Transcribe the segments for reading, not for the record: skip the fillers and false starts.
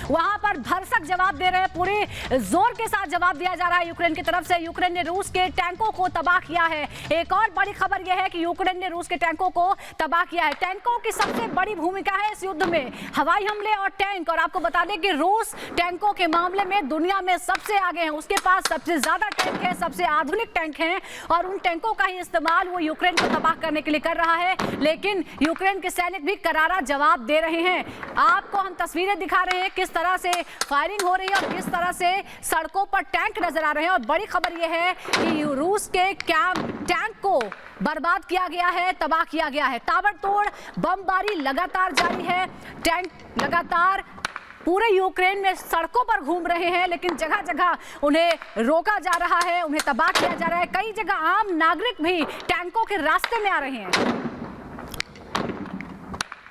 वहां पर भरसक जवाब दे रहे हैं, पूरे जोर के साथ जवाब दिया जा रहा है यूक्रेन की तरफ से। यूक्रेन ने रूस के टैंकों को तबाह किया है। एक और बड़ी खबर यह है कि यूक्रेन ने रूस के टैंकों को तबाह किया है। टैंकों की सबसे बड़ी भूमिका है इस युद्ध में, हवाई हमले और टैंक। और आपको बता दें कि रूस टैंकों के मामले में दुनिया में सबसे आगे है, उसके पास सबसे ज्यादा टैंक है, सबसे आधुनिक टैंक हैं और उन टैंकों का ही इस्तेमाल वो यूक्रेन को तबाह करने के लिए कर रहा है। लेकिन यूक्रेन के सैनिक भी करारा जवाब दे रहे हैं। आपको हम तस्वीरें दिखा रहे हैं किस तरह से फायरिंग हो रही है और किस तरह से सड़कों पर टैंक नजर आ रहे हैं। और बड़ी खबर यह है कि रूस के टैंक को बर्बाद किया गया है, तबाह किया गया है। ताबड़तोड़ बमबारी लगातार जारी है। टैंक लगातार पूरे यूक्रेन में सड़कों पर घूम रहे हैं, लेकिन जगह जगह उन्हें रोका जा रहा है, उन्हें तबाह किया जा रहा है। कई जगह आम नागरिक भी टैंकों के रास्ते में आ रहे हैं।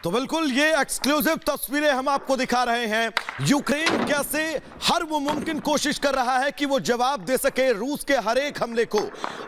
तो बिल्कुल ये एक्सक्लूसिव तस्वीरें हम आपको दिखा रहे हैं। यूक्रेन कैसे हर वो मुमकिन कोशिश कर रहा है कि वो जवाब दे सके रूस के हर एक हमले को,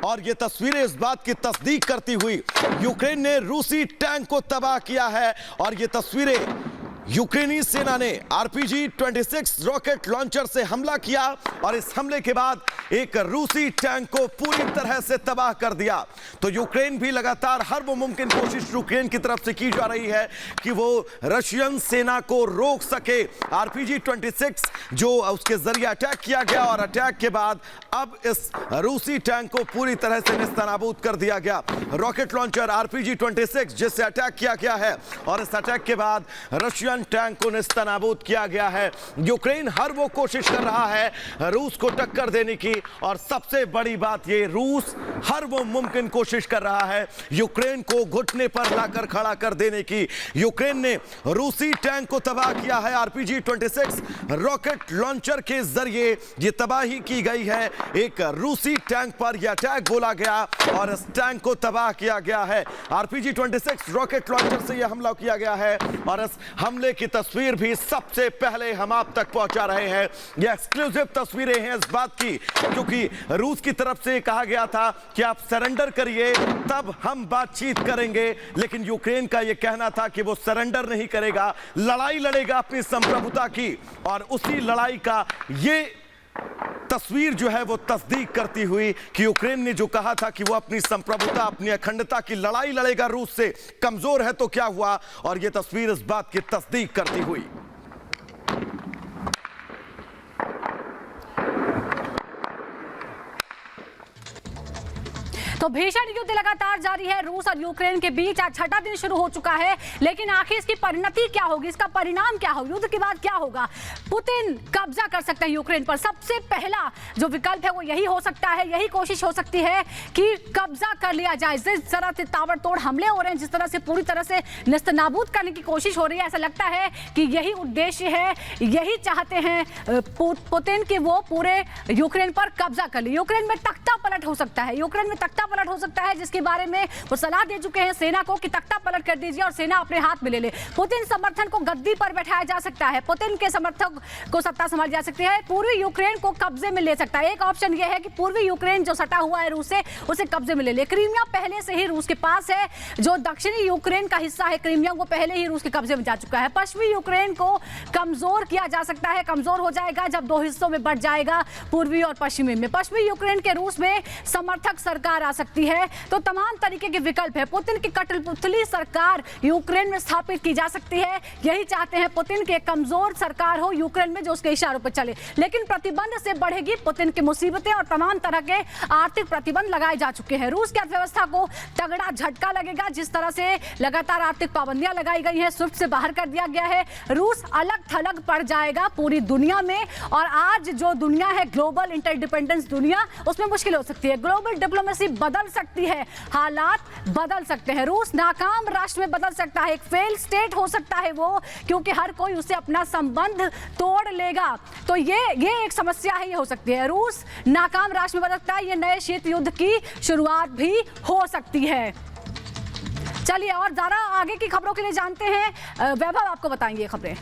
और ये तस्वीरें इस बात की तस्दीक करती हुई यूक्रेन ने रूसी टैंक को तबाह किया है। और ये तस्वीरें यूक्रेनी सेना ने RPG-26 रॉकेट लॉन्चर से हमला किया और इस हमले के बाद एक रूसी टैंक को पूरी तरह से तबाह कर दिया। तो यूक्रेन भी लगातार हर वो मुमकिन कोशिश यूक्रेन की तरफ से की जा रही है कि वो रशियन सेना को रोक सके। RPG-26 जो उसके जरिए अटैक किया गया और अटैक के बाद अब इस रूसी टैंक को पूरी तरह से नेस्तनाबूद कर दिया गया। रॉकेट लॉन्चर RPG-26 जिससे अटैक किया गया है और इस अटैक के बाद रशियन टैंक को नेस्तनाबूद किया गया है। यूक्रेन हर वो कोशिश कर रहा है रूस को टक्कर देने की, और सबसे बड़ी बात ये रूस हर वो मुमकिन कोशिश कर रहा है यूक्रेन को घुटने पर लाकर खड़ा कर देने की। यूक्रेन ने रूसी टैंक को तबाह किया है। RPG-26 रॉकेट लॉन्चर के जरिए ये तबाही की गई है। एक रूसी टैंक पर यह अटैक बोला गया और इस टैंक को तबाह किया गया है। RPG-26 रॉकेट लॉन्चर से यह हमला किया गया है और इस हमले की तस्वीर भी सबसे पहले हम आप तक पहुंचा रहे हैं। यह एक्सक्लूसिव तस्वीरें हैं इस बात की, क्योंकि रूस की तरफ से कहा गया था कि आप सरेंडर करिए तब हम बातचीत करेंगे, लेकिन यूक्रेन का यह कहना था कि वो सरेंडर नहीं करेगा, लड़ाई लड़ेगा अपनी संप्रभुता की। और उसी लड़ाई का ये तस्वीर जो है वो तस्दीक करती हुई कि यूक्रेन ने जो कहा था कि वो अपनी संप्रभुता, अपनी अखंडता की लड़ाई लड़ेगा रूस से, कमजोर है तो क्या हुआ, और ये तस्वीर इस बात की तस्दीक करती हुई। तो भीषण युद्ध लगातार जारी है रूस और यूक्रेन के बीच। आज छठा दिन शुरू हो चुका है, लेकिन आखिर इसकी परिणति क्या होगी, इसका परिणाम क्या होगा, युद्ध के बाद क्या होगा। पुतिन कब्जा कर सकते हैं यूक्रेन पर। सबसे पहला जो विकल्प है वो यही हो सकता है, यही कोशिश हो सकती है कि कब्जा कर लिया जाए। जिस तरह से ताबड़तोड़ हमले हो रहे हैं, जिस तरह से पूरी तरह से नेस्तनाबूद करने की कोशिश हो रही है, ऐसा लगता है कि यही उद्देश्य है, यही चाहते हैं पुतिन कि वो पूरे यूक्रेन पर कब्जा कर ले। यूक्रेन में तख्ता पलट हो सकता है, यूक्रेन में तख्ता पलट हो सकता है, जिसके बारे में वो सलाह दे चुके हैं सेना को कि तख्ता पलट कर दीजिए और सेना अपने हाथ में ले ले। पुतिन समर्थन को गद्दी पर बैठाया जा सकता है, पुतिन के समर्थक को सत्ता संभाली जा सकती है, पूर्वी यूक्रेन को कब्जे में ले सकता है। एक ऑप्शन यह है कि पूर्वी यूक्रेन जो सटा हुआ है रूस से, उसे कब्जे में ले ले। क्रीमिया पहले से ही रूस के पास है, जो दक्षिणी यूक्रेन का हिस्सा है क्रीमिया, वो पहले ही रूस के कब्जे में जा चुका है। पश्चिमी यूक्रेन को कमजोर किया जा सकता है, कमजोर हो जाएगा जब दो हिस्सों में बढ़ जाएगा, पूर्वी और पश्चिमी में। पश्चिमी यूक्रेन के रूस में समर्थक सरकार आ सकती है। तो तमाम तरीके के विकल्प है। पुतिन की कठपुतली सरकार यूक्रेन में स्थापित की जा सकती है, यही चाहते हैं पुतिन की एक कमजोर सरकार हो यूक्रेन में जो उसके इशारों पर चले। लेकिन प्रतिबंध से बढ़ेगी पुतिन की मुसीबतें और तमाम तरह के आर्थिक प्रतिबंध लगाए जा चुके हैं। रूस की अर्थव्यवस्था को तगड़ा झटका लगेगा, जिस तरह से लगातार आर्थिक पाबंदियां लगाई गई हैं, स्विफ्ट से बाहर कर दिया गया है। रूस अलग थलग पड़ जाएगा पूरी दुनिया में, और आज जो दुनिया है ग्लोबल इंटरडिपेंडेंस दुनिया, उसमें मुश्किल हो सकती है। ग्लोबल डिप्लोमेसी बदल सकती है, हालात बदल सकते हैं। रूस नाकाम राष्ट्र में बदल सकता है, एक फेल स्टेट हो सकता है वो, क्योंकि हर कोई उससे अपना संबंध तोड़ लेगा। तो ये एक समस्या है, ये हो सकती है। रूस नाकाम राष्ट्र में बदल सकता है, ये नए शीत युद्ध की शुरुआत भी हो सकती है। चलिए और ज्यादा आगे की खबरों के लिए जानते हैं, वैभव आपको बताएंगे ये खबरें।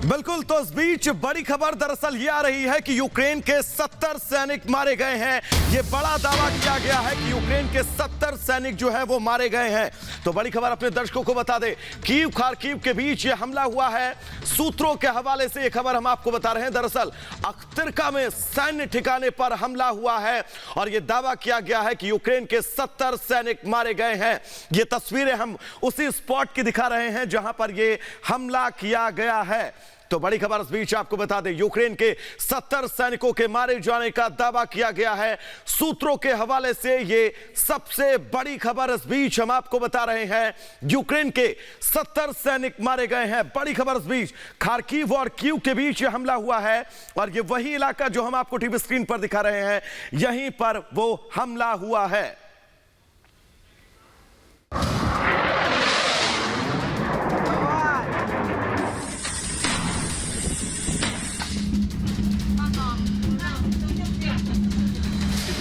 बिल्कुल, तो इस बीच बड़ी खबर दरअसल ये आ रही है कि यूक्रेन के 70 सैनिक मारे गए हैं। ये बड़ा दावा किया गया है कि यूक्रेन के 70 सैनिक जो है वो मारे गए हैं। तो बड़ी खबर अपने दर्शकों को बता दें, कीव खार्किव के बीच ये हमला हुआ है। सूत्रों के हवाले से ये खबर हम आपको बता रहे हैं। दरअसल अख्तरका में सैन्य ठिकाने पर हमला हुआ है और ये दावा किया गया है कि यूक्रेन के 70 सैनिक मारे गए हैं। ये तस्वीरें हम उसी स्पॉट की दिखा रहे हैं जहां पर ये हमला किया गया है। तो बड़ी खबर इस बीच आपको बता दें, यूक्रेन के 70 सैनिकों के मारे जाने का दावा किया गया है। सूत्रों के हवाले से ये सबसे बड़ी खबर इस बीच हम आपको बता रहे हैं। यूक्रेन के 70 सैनिक मारे गए हैं। बड़ी खबर इस बीच खार्किव और कीव के बीच ये हमला हुआ है और ये वही इलाका जो हम आपको टीवी स्क्रीन पर दिखा रहे हैं, यहीं पर वो हमला हुआ है।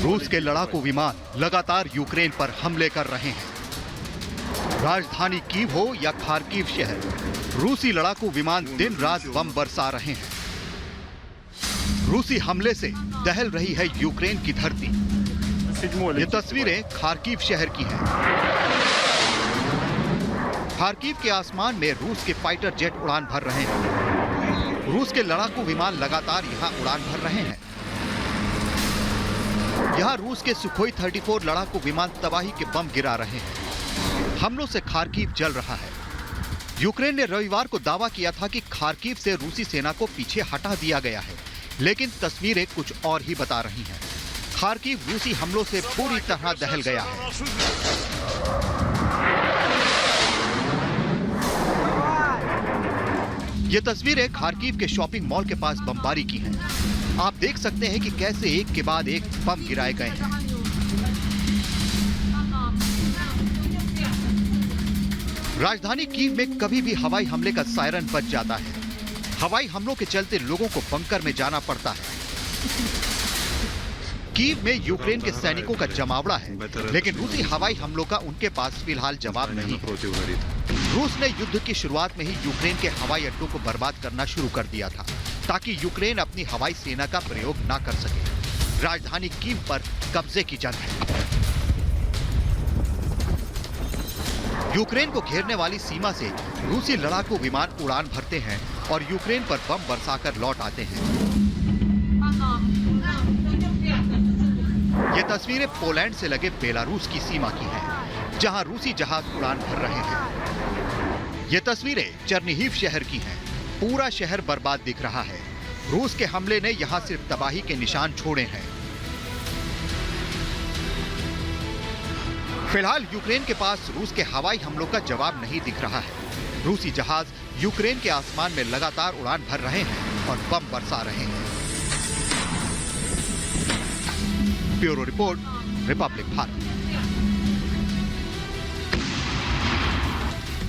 रूस के लड़ाकू विमान लगातार यूक्रेन पर हमले कर रहे हैं। राजधानी कीव हो या खार्किव शहर, रूसी लड़ाकू विमान दिन रात बम बरसा रहे हैं। रूसी हमले से दहल रही है यूक्रेन की धरती। ये तस्वीरें खार्किव शहर की हैं। खार्किव के आसमान में रूस के फाइटर जेट उड़ान भर रहे हैं। रूस के लड़ाकू विमान लगातार यहां उड़ान भर रहे हैं। यहां रूस के सुखोई 34 लड़ाकू विमान तबाही के बम गिरा रहे हैं। हमलों से खार्किव जल रहा है। यूक्रेन ने रविवार को दावा किया था कि खार्किव से रूसी सेना को पीछे हटा दिया गया है, लेकिन तस्वीरें कुछ और ही बता रही हैं। खार्किव रूसी हमलों से पूरी तरह दहल गया है। ये तस्वीरें खार्किव के शॉपिंग मॉल के पास बमबारी की हैं। आप देख सकते हैं कि कैसे एक के बाद एक बम गिराए गए हैं। राजधानी कीव में कभी भी हवाई हमले का सायरन बज जाता है। हवाई हमलों के चलते लोगों को बंकर में जाना पड़ता है। कीव में यूक्रेन के सैनिकों का जमावड़ा है, लेकिन रूसी हवाई हमलों का उनके पास फिलहाल जवाब नहीं है। रूस ने युद्ध की शुरुआत में ही यूक्रेन के हवाई अड्डों को बर्बाद करना शुरू कर दिया था, ताकि यूक्रेन अपनी हवाई सेना का प्रयोग ना कर सके। राजधानी कीव पर कब्जे की जंग है। यूक्रेन को घेरने वाली सीमा से रूसी लड़ाकू विमान उड़ान भरते हैं और यूक्रेन पर बम बरसाकर लौट आते हैं। ये तस्वीरें पोलैंड से लगे बेलारूस की सीमा की हैं, जहां रूसी जहाज उड़ान भर रहे हैं। ये तस्वीरें चर्निहिव शहर की हैं। पूरा शहर बर्बाद दिख रहा है। रूस के हमले ने यहां सिर्फ तबाही के निशान छोड़े हैं। फिलहाल यूक्रेन के पास रूस के हवाई हमलों का जवाब नहीं दिख रहा है। रूसी जहाज यूक्रेन के आसमान में लगातार उड़ान भर रहे हैं और बम बरसा रहे हैं। Bureau report, Republic Bharat.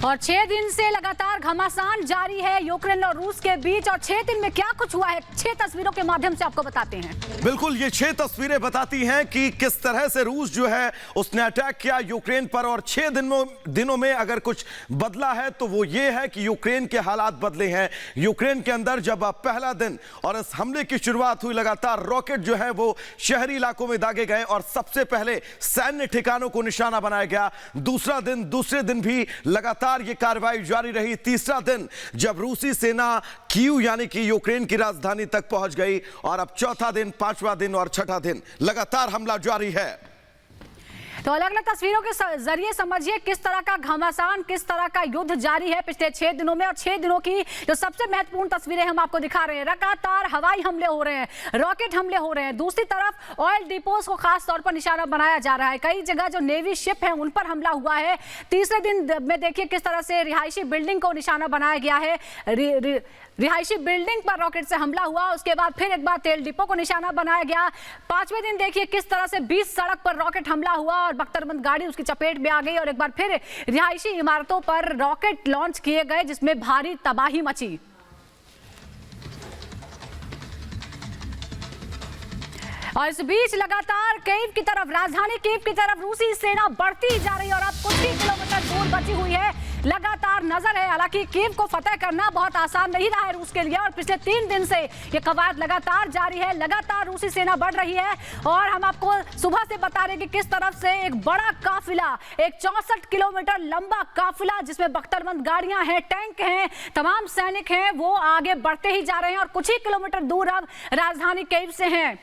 और 6 दिन से लगातार घमासान जारी है यूक्रेन और रूस के बीच, और 6 दिन में क्या कुछ हुआ है 6 तस्वीरों के माध्यम से आपको बताते हैं। बिल्कुल, ये 6 तस्वीरें बताती हैं कि किस तरह से रूस जो है उसने अटैक किया यूक्रेन पर, और 6 दिनों में अगर कुछ बदला है तो वो ये है कि यूक्रेन के हालात बदले हैं। यूक्रेन के अंदर जब पहला दिन और इस हमले की शुरुआत हुई, लगातार रॉकेट जो है वो शहरी इलाकों में दागे गए और सबसे पहले सैन्य ठिकानों को निशाना बनाया गया। दूसरे दिन भी लगातार ये कार्रवाई जारी रही। तीसरा दिन जब रूसी सेना कीव यानी कि यूक्रेन की राजधानी तक पहुंच गई, और अब चौथा दिन, पांचवा दिन और छठा दिन लगातार हमला जारी है। तो अलग अलग तस्वीरों के जरिए समझिए किस तरह का घमासान, किस तरह का युद्ध जारी है पिछले 6 दिनों में। और 6 दिनों की जो सबसे महत्वपूर्ण तस्वीरें हम आपको दिखा रहे हैं, लगातार हवाई हमले हो रहे हैं, रॉकेट हमले हो रहे हैं। दूसरी तरफ ऑयल डिपोज को खास तौर पर निशाना बनाया जा रहा है। कई जगह जो नेवी शिप है उन पर हमला हुआ है। तीसरे दिन में देखिए किस तरह से रिहायशी बिल्डिंग को निशाना बनाया गया है। रिहायशी बिल्डिंग पर रॉकेट से हमला हुआ, उसके बाद फिर एक बार तेल डिपो को निशाना बनाया गया। 5वें दिन देखिए किस तरह से 20 सड़क पर रॉकेट हमला हुआ और बख्तरबंद गाड़ी उसकी चपेट में आ गई, और एक बार फिर रिहायशी इमारतों पर रॉकेट लॉन्च किए गए जिसमें भारी तबाही मची। और इस बीच लगातार कीव की तरफ, राजधानी कीव की तरफ रूसी सेना बढ़ती जा रही है और अब कुछ ही किलोमीटर दूर बची हुई है लगातार नजर है। हालांकि कीव को फतेह करना बहुत आसान नहीं रहा है रूस के लिए और पिछले 3 दिन से ये कवायद लगातार जारी है। लगातार रूसी सेना बढ़ रही है और हम आपको सुबह से बता रहे हैं कि किस तरफ से एक बड़ा काफिला, एक 64 किलोमीटर लंबा काफिला जिसमें बख्तरबंद गाड़ियां हैं, टैंक हैं, तमाम सैनिक हैं, वो आगे बढ़ते ही जा रहे हैं और कुछ ही किलोमीटर दूर अब राजधानी कीव से हैं।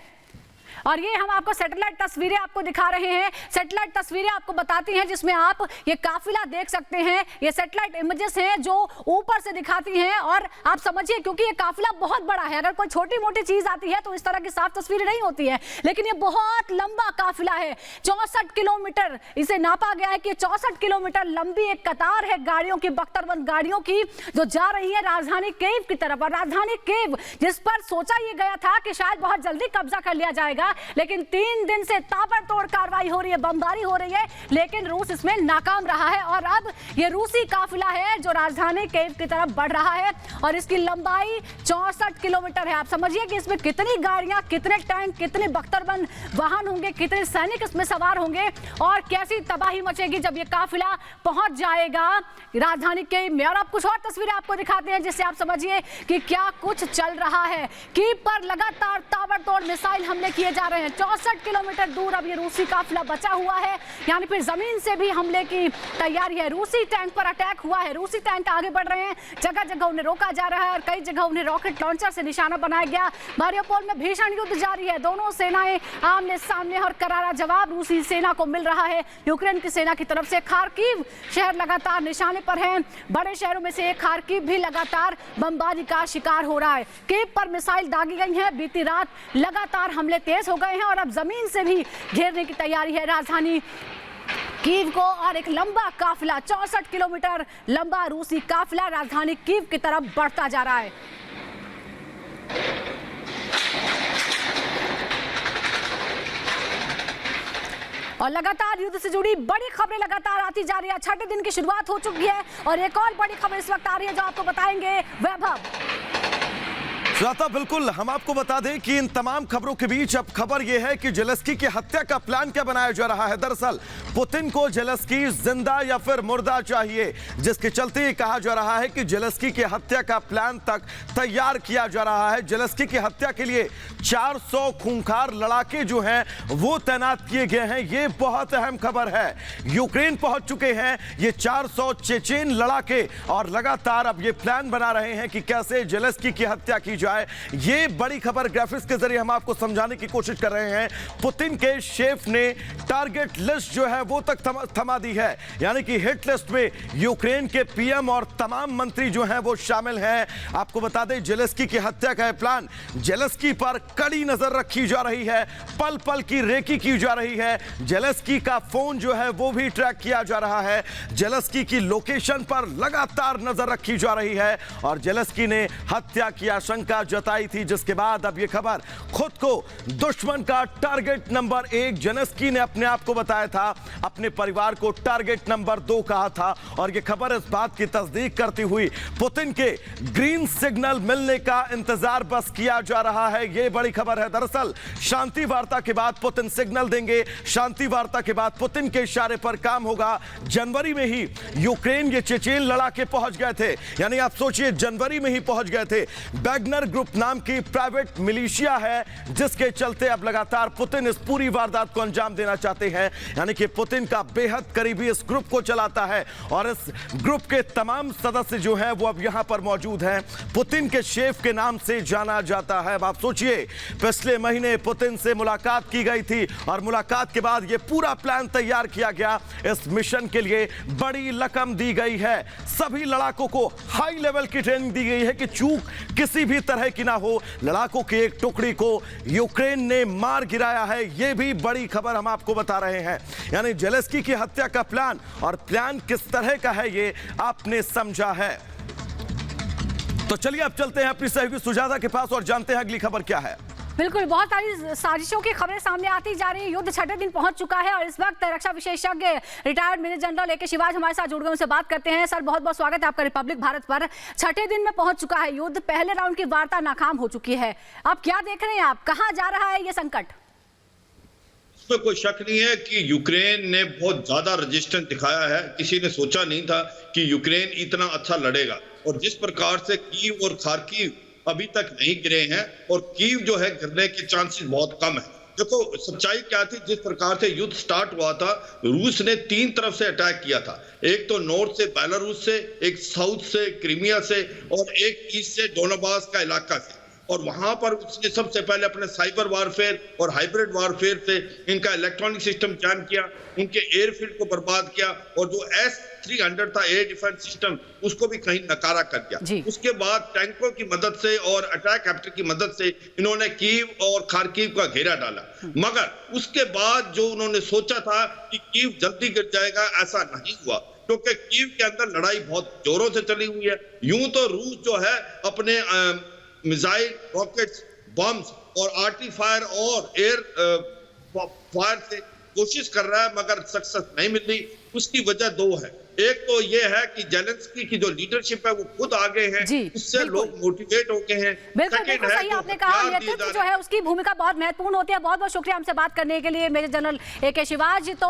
और ये हम आपको सैटेलाइट तस्वीरें आपको दिखा रहे हैं। सैटेलाइट तस्वीरें आपको बताती हैं जिसमें आप ये काफिला देख सकते हैं। ये सैटेलाइट इमेजेस हैं जो ऊपर से दिखाती हैं और आप समझिए क्योंकि ये काफिला बहुत बड़ा है, अगर कोई छोटी मोटी चीज आती है तो इस तरह की साफ तस्वीरें नहीं होती है, लेकिन ये बहुत लंबा काफिला है। 64 किलोमीटर इसे नापा गया है कि 64 किलोमीटर लंबी एक कतार है गाड़ियों की, बख्तरबंद गाड़ियों की, जो जा रही है राजधानी कीव की तरफ। और राजधानी कीव जिस पर सोचा ये गया था कि शायद बहुत जल्दी कब्जा कर लिया जाएगा, लेकिन 3 दिन से ताबड़तोड़ कार्रवाई हो रही है, बमबारी हो रही है, लेकिन रूस इसमें नाकाम रहा है। और अब ये रूसी काफिला है जो राजधानी कीव की तरफ बढ़ रहा है और इसकी लंबाई 64 किलोमीटर है। आप समझिए कि इसमें कितनी गाड़ियां, कितने टैंक, कितने बख्तरबंद वाहन होंगे, कितने सैनिक इसमें सवार होंगे और कैसी तबाही मचेगी जब ये काफिला पहुंच जाएगा राजधानी कीव में। और अब कुछ और तस्वीरें आपको दिखाते हैं जिससे आप समझिए कि क्या कुछ चल रहा है। कीव पर लगातार ताबड़तोड़ मिसाइल हमले किए जा रहे हैं। 64 किलोमीटर दूर अब ये रूसी काफिला बचा हुआ है, यानी फिर जमीन से भी हमले की तैयारी है। रूसी टैंक पर अटैक हुआ है, रूसी टैंक आगे बढ़ रहे हैं, जगह जगह उन्हें रोका जा रहा है और कई जगह उन्हें रॉकेट लॉन्चर से निशाना बनाया गया। मारियोपोल में भीषण युद्ध जारी है, दोनों सेनाएं आमने सामने और करारा जवाब रूसी सेना को मिल रहा है यूक्रेन की सेना की तरफ से। खार्किव शहर लगातार निशाने पर है, बड़े शहरों में से एक खार्किव भी लगातार बमबारी का शिकार हो रहा है। कीव पर मिसाइल दागी गई है, बीती रात लगातार हमले तेज हो गए हैं और अब जमीन से भी घेरने की तैयारी है राजधानी कीव को। और एक लंबा काफिला, 64 किलोमीटर लंबा रूसी काफिला राजधानी कीव की तरफ बढ़ता जा रहा है। और लगातार युद्ध से जुड़ी बड़ी खबरें लगातार आती जा रही है। 6ठे दिन की शुरुआत हो चुकी है और एक और बड़ी खबर इस वक्त आ रही है जो आपको बताएंगे वैभव। श्वेता, बिल्कुल हम आपको बता दें कि इन तमाम खबरों के बीच अब खबर यह है कि जेलेंस्की की हत्या का प्लान क्या बनाया जा रहा है। दरअसल पुतिन को जेलेंस्की जिंदा या फिर मुर्दा चाहिए, जिसके चलते ये कहा जा रहा है कि जेलेंस्की की हत्या का प्लान तक तैयार किया जा रहा है। जेलेंस्की की हत्या के लिए 400 खूंखार लड़ाके जो हैं वो तैनात किए गए हैं। ये बहुत अहम खबर है। यूक्रेन पहुंच चुके हैं ये 400 चेचेन लड़ाके और लगातार अब ये प्लान बना रहे हैं कि कैसे जेलेंस्की की हत्या की जाए। ये बड़ी खबर ग्राफिक्स के जरिए हम आपको समझाने की कोशिश कर रहे हैं। पुतिन के शेफ ने टारगेट लिस्ट जो है वो तक थमा दी है, यानी कि हिट लिस्ट में यूक्रेन के पीएम और तमाम मंत्री जो हैं वो शामिल हैं। आपको बता दें जेलेंस्की की हत्या का प्लान, जेलेंस्की पर कड़ी नजर रखी जा रही है, पल पल की रेकी की जा रही है। जेलेंस्की का फोन जो है वो भी ट्रैक किया जा रहा है, जेलेंस्की की लोकेशन पर लगातार नजर रखी जा रही है और जेलेंस्की ने हत्या की आशंका जताई थी, जिसके बाद अब यह खबर खुद को दुश्मन का टारगेट नंबर 1 जेलेंस्की ने अपने आप को बताया था, अपने परिवार को टारगेट नंबर 2 कहा था। और यह खबर इस बात की तस्दीक करती हुई पुतिन के ग्रीन सिग्नल मिलने का इंतजार बस किया जा रहा है। यह बड़ी खबर है। दरअसल शांति वार्ता के बाद पुतिन सिग्नल देंगे, शांति वार्ता के बाद पुतिन के इशारे पर काम होगा। जनवरी में ही यूक्रेन ये चेचेन लड़ाके पहुंच गए थे, यानी आप सोचिए जनवरी में ही पहुंच गए थे। वैगनर ग्रुप नाम की प्राइवेट मिलिशिया है जिसके चलते अब लगातार पुतिन इस पूरी वारदात को अंजाम देना चाहते हैं, यानी कि पुतिन का बेहद करीबी इस ग्रुप को चलाता है और इस ग्रुप के तमाम सदस्य जो हैं वो अब यहां पर मौजूद हैं। पुतिन के शेफ के नाम से जाना जाता है। अब आप सोचिए पिछले महीने पुतिन से मुलाकात की गई थी और मुलाकात के बाद ये पूरा प्लान तैयार किया गया। इस मिशन के लिए बड़ी रकम दी गई है, सभी लड़ाकों को हाई लेवल की ट्रेनिंग दी गई है कि चूक किसी भी तरह की ना हो। लड़ाकों की एक टुकड़ी को यूक्रेन ने मार गिराया है, यह भी बड़ी खबर हम आपको बता रहे हैं। यानी जेलेंस्की की हत्या का प्लान, और प्लान किस तरह का है ये आपने समझा है। तो चलिए अब चलते हैं अपनी सहयोगी सुजाता के पास और जानते हैं अगली खबर क्या है। बिल्कुल, बहुत सारी साजिशों की खबरें सामने आती जा रही है। युद्ध 6ठे दिन पहुंच चुका है और इस वक्त रक्षा विशेषज्ञ retired major general A K. Siwach हमारे साथ जुड़ गए, उनसे बात करते हैं। सर, बहुत बहुत स्वागत है आपका रिपब्लिक भारत पर। 6ठे दिन में पहुंच चुका है युद्ध, पहले राउंड की वार्ता नाकाम हो चुकी है, अब क्या देख रहे हैं आप, कहां जा रहा है ये संकट? इसमें कोई शक नहीं है कि यूक्रेन ने बहुत ज्यादा रेजिस्टेंस दिखाया है। किसी ने सोचा नहीं था कि यूक्रेन इतना अच्छा लड़ेगा, और जिस प्रकार से कीव और खार्किव अभी तक नहीं गिरे हैं, और कीव जो है गिरने के चांसेस बहुत कम है। देखो सच्चाई क्या थी, जिस प्रकार से युद्ध स्टार्ट हुआ था, रूस ने 3 तरफ से अटैक किया था। एक तो नॉर्थ से बेलारूस से, एक साउथ से क्रीमिया से, और एक ईस्ट से डोनाबास का इलाका से। और वहां पर उसने सबसे पहले अपने साइबर वारफेयर और हाइब्रिड वारफेयर से इनका इलेक्ट्रॉनिक सिस्टम जैम किया, उनके एयरफील्ड को बर्बाद किया, और जो S-300 था एयर डिफेंस सिस्टम, उसको भी कहीं नकारा कर दिया। उसके बाद टैंकों की मदद से और अटैक हेक्टर की मदद से इन्होंने कीव और खार्किव का घेरा डाला। मगर उसके बाद जो उन्होंने सोचा था कि कीव जल्दी गिर जाएगा, ऐसा नहीं हुआ, क्योंकि कीव के अंदर लड़ाई बहुत जोरों से चली हुई है। यूं तो रूस जो है अपने मिसाइल, रॉकेट्स, बम्स और आर्टी फायर और एयर फायर से कोशिश कर रहा है, मगर सक्सेस नहीं मिल रही। उसकी वजह 2 है। एक तो ये है कि जेलेंस्की की जो लीडरशिप है वो खुद आगे हैं, उससे लोग मोटिवेट हो गए हैं। बिल्कुल सही आपने कहा, नेतृत्व जो है उसकी भूमिका बहुत महत्वपूर्ण होती है। बहुत बहुत शुक्रिया हमसे बात करने के लिए मेजर जनरल AK शिवाज। तो